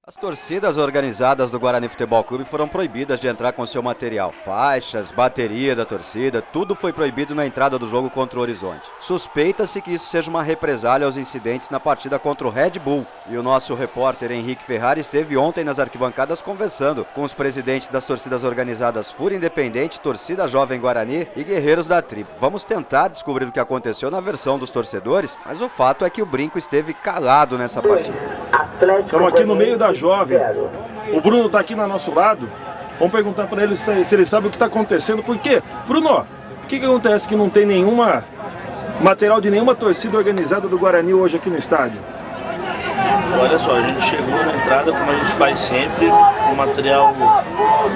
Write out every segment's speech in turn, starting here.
As torcidas organizadas do Guarani Futebol Clube foram proibidas de entrar com seu material. Faixas, bateria da torcida, tudo foi proibido na entrada do jogo contra o Horizonte. Suspeita-se que isso seja uma represália aos incidentes na partida contra o Red Bull. E o nosso repórter Henrique Ferrari esteve ontem nas arquibancadas conversando com os presidentes das torcidas organizadas Fúria Independente, Torcida Jovem Guarani e Guerreiros da Tribo. Vamos tentar descobrir o que aconteceu na versão dos torcedores, mas o fato é que o Brinco esteve calado nessa partida. Estamos aqui no meio da Jovem. O Bruno está aqui no nosso lado. Vamos perguntar para ele se ele sabe o que está acontecendo. Por quê? Bruno, o que acontece que não tem nenhuma material de nenhuma torcida organizada do Guarani hoje aqui no estádio? Olha só, a gente chegou na entrada como a gente faz sempre, o material,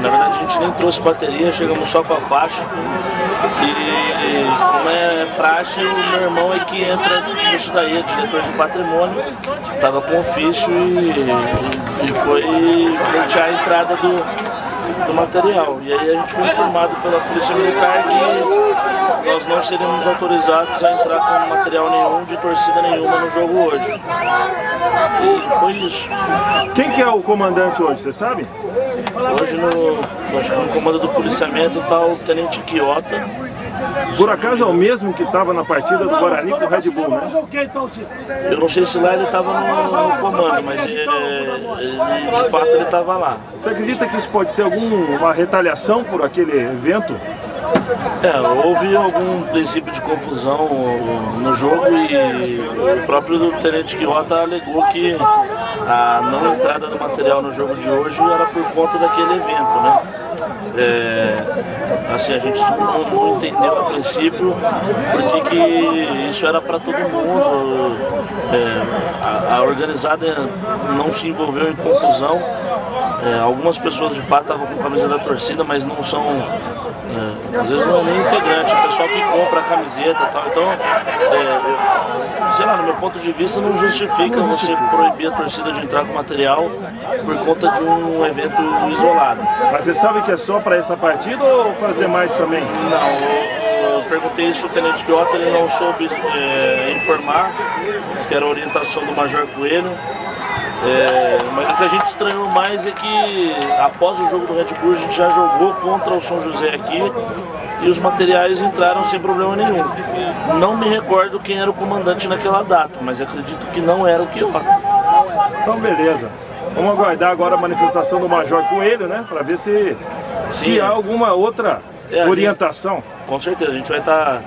na verdade a gente nem trouxe bateria, chegamos só com a faixa e como é praxe, o meu irmão é que entra nisso daí, é diretor de patrimônio, estava com ofício e foi pleitear a entrada do material. E aí a gente foi informado pela Polícia Militar que nós não seríamos autorizados a entrar com material nenhum de torcida nenhuma no jogo hoje. E foi isso. Quem que é o comandante hoje, você sabe? Hoje acho que no comando do policiamento está o Tenente Quiota. Por acaso é o mesmo que estava na partida do Guarani com o Red Bull, né? Eu não sei se lá ele estava no comando, mas de fato ele estava lá. Você acredita que isso pode ser alguma retaliação por aquele evento? Houve algum princípio de confusão no jogo e o próprio Tenente Quiota alegou que a não entrada do material no jogo de hoje era por conta daquele evento, né? Assim, a gente não entendeu a princípio porque que isso era para todo mundo. A organizada não se envolveu em confusão. Algumas pessoas de fato estavam com a camisa da torcida, mas não são, às vezes não é nem integrante, o pessoal que compra a camiseta e tal. Então, sei lá, no meu ponto de vista não justifica você proibir a torcida de entrar com material por conta de um evento isolado. Mas você sabe que é só para essa partida ou para as demais também? Não, eu perguntei isso ao Tenente Quiota, ele não soube informar, disse que era a orientação do Major Coelho. Mas o que a gente estranhou mais é que após o jogo do Red Bull a gente já jogou contra o São José aqui e os materiais entraram sem problema nenhum. Não me recordo quem era o comandante naquela data, mas acredito que não era o Quiota. Então beleza, vamos aguardar agora a manifestação do Major Coelho, né, para ver se há alguma outra orientação. Com certeza, a gente vai estar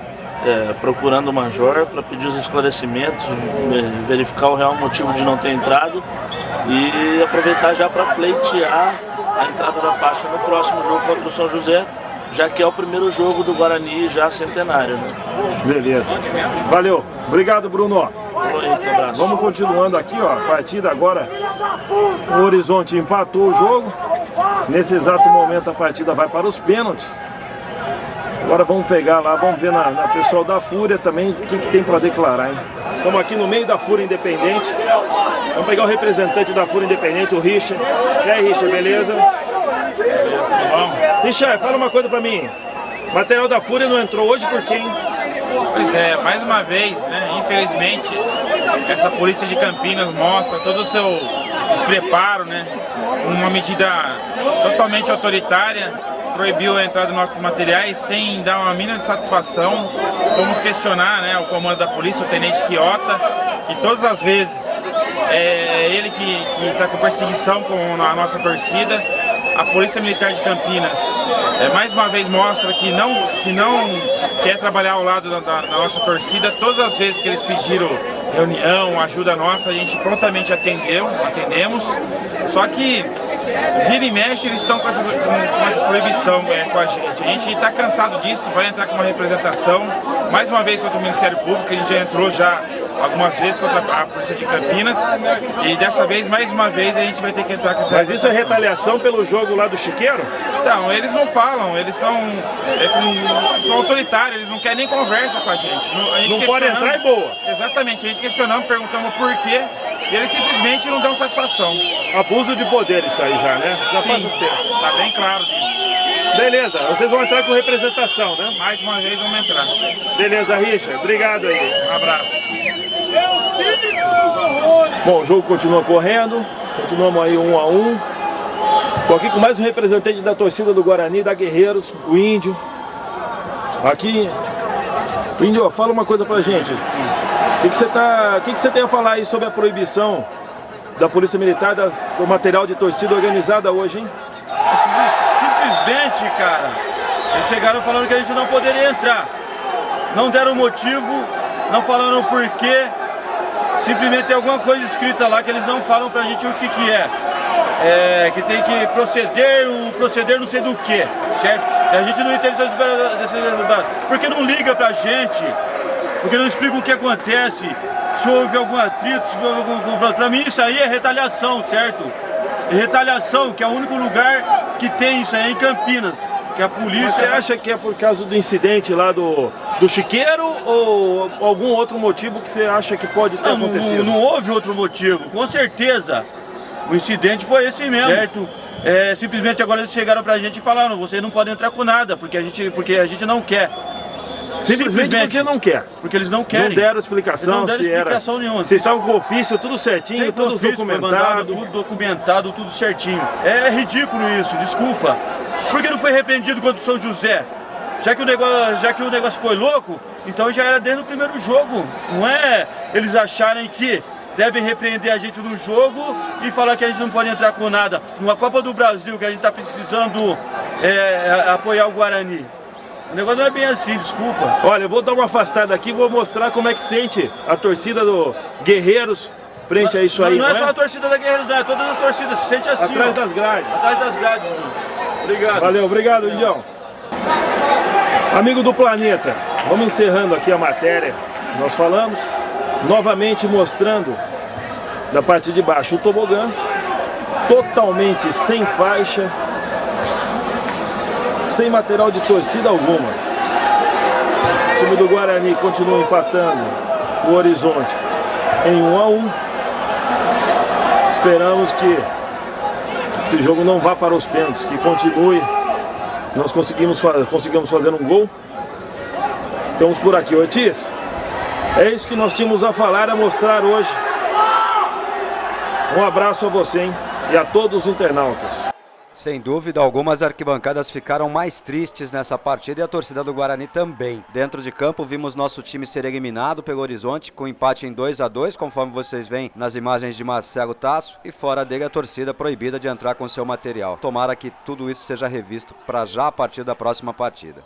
procurando o Major para pedir os esclarecimentos, verificar o real motivo de não ter entrado e aproveitar já para pleitear a entrada da faixa no próximo jogo contra o São José, já que é o primeiro jogo do Guarani já centenário, né? Beleza. Valeu. Obrigado, Bruno. Falou, Henrique, abraço. Vamos continuando aqui, ó. A partida agora, o Horizonte empatou o jogo. Nesse exato momento a partida vai para os pênaltis. Agora vamos pegar lá, vamos ver na pessoal da Fúria também o que tem para declarar, hein? Estamos aqui no meio da Fúria Independente. Vamos pegar o representante da Fúria Independente, o Richard. E aí, Richard, beleza? Richard, fala uma coisa para mim. O material da Fúria não entrou hoje por quem? Pois é, mais uma vez, né, infelizmente, essa polícia de Campinas mostra todo o seu despreparo, né, uma medida totalmente autoritária. Proibiu a entrada dos nossos materiais sem dar uma mínima de satisfação. Vamos questionar, né, o comando da polícia, o Tenente Quiota, que todas as vezes é ele que está com perseguição com a nossa torcida. A Polícia Militar de Campinas mais uma vez mostra que não quer trabalhar ao lado da nossa torcida. Todas as vezes que eles pediram reunião, ajuda nossa, a gente prontamente atendemos. Só que vira e mexe, eles estão com essa proibição com a gente. A gente está cansado disso, vai entrar com uma representação, mais uma vez contra o Ministério Público, a gente já entrou algumas vezes contra a Polícia de Campinas, e dessa vez, mais uma vez, a gente vai ter que entrar com essa Mas isso é retaliação pelo jogo lá do Chiqueiro? Então, eles não falam, eles são autoritários, eles não querem nem conversa com a gente. Não pode entrar e boa. Exatamente, a gente questionamos, perguntamos por quê, e eles simplesmente não dão satisfação. Abuso de poder isso aí já, né? Já Sim, passa a ser. tá bem claro disso. Beleza, vocês vão entrar com representação, né? Mais uma vez vamos entrar. Beleza, Richard, obrigado aí. Um abraço. Bom, o jogo continua correndo. Continuamos aí 1 a 1. Estou aqui com mais um representante da torcida do Guarani, da Guerreiros, o Índio. Aqui, Índio, fala uma coisa pra gente. O que você tem a falar aí sobre a proibição da Polícia Militar do material de torcida organizada hoje, hein? Simplesmente, cara, eles chegaram falando que a gente não poderia entrar. Não deram motivo, não falaram o porquê. Simplesmente tem alguma coisa escrita lá que eles não falam pra gente o que é. Que tem que proceder não sei do que, certo? E a gente não entende desses resultados. Porque não liga pra gente, porque não explica o que acontece, se houve algum atrito, se houve algum... Pra mim isso aí é retaliação, certo? É retaliação, que é o único lugar que tem isso aí em Campinas. Que a polícia... Você acha que é por causa do incidente lá do Chiqueiro ou algum outro motivo que você acha que pode ter acontecido? Não houve outro motivo, com certeza. O incidente foi esse mesmo, certo? Simplesmente agora eles chegaram pra gente e falaram: vocês não podem entrar com nada, porque a gente não quer. Simplesmente porque não quer. Porque eles não querem. Não deram explicação, não deram explicação nenhuma. Vocês estavam com o ofício, tudo certinho, tudo documentado. Tudo documentado, tudo certinho. É ridículo isso, desculpa. Por que não foi repreendido contra o São José? Já que o negócio foi louco, então já era desde o primeiro jogo. Não é eles acharem que devem repreender a gente no jogo e falar que a gente não pode entrar com nada. Numa Copa do Brasil, que a gente está precisando apoiar o Guarani. O negócio não é bem assim, desculpa. Olha, eu vou dar uma afastada aqui e vou mostrar como é que sente a torcida do Guerreiros frente a isso aí. Não é só a torcida da Guerreiros, não, é todas as torcidas, se sente assim. Atrás das grades. Atrás das grades, mano. Obrigado. Valeu, obrigado, Indião. Amigo do Planeta, vamos encerrando aqui a matéria. Nós falamos, novamente mostrando da parte de baixo o tobogã, totalmente sem faixa, sem material de torcida alguma. O time do Guarani continua empatando o Horizonte em 1 a 1. Esperamos que esse jogo não vá para os pênaltis, que continue. Nós conseguimos fazer um gol. Ficamos por aqui, Ortiz. É isso que nós tínhamos a falar, a mostrar hoje. Um abraço a você, hein? E a todos os internautas. Sem dúvida alguma, as arquibancadas ficaram mais tristes nessa partida e a torcida do Guarani também. Dentro de campo, vimos nosso time ser eliminado pelo Horizonte com empate em 2 a 2, conforme vocês veem nas imagens de Marcelo Tasso, e fora dele a torcida proibida de entrar com seu material. Tomara que tudo isso seja revisto para já a partir da próxima partida.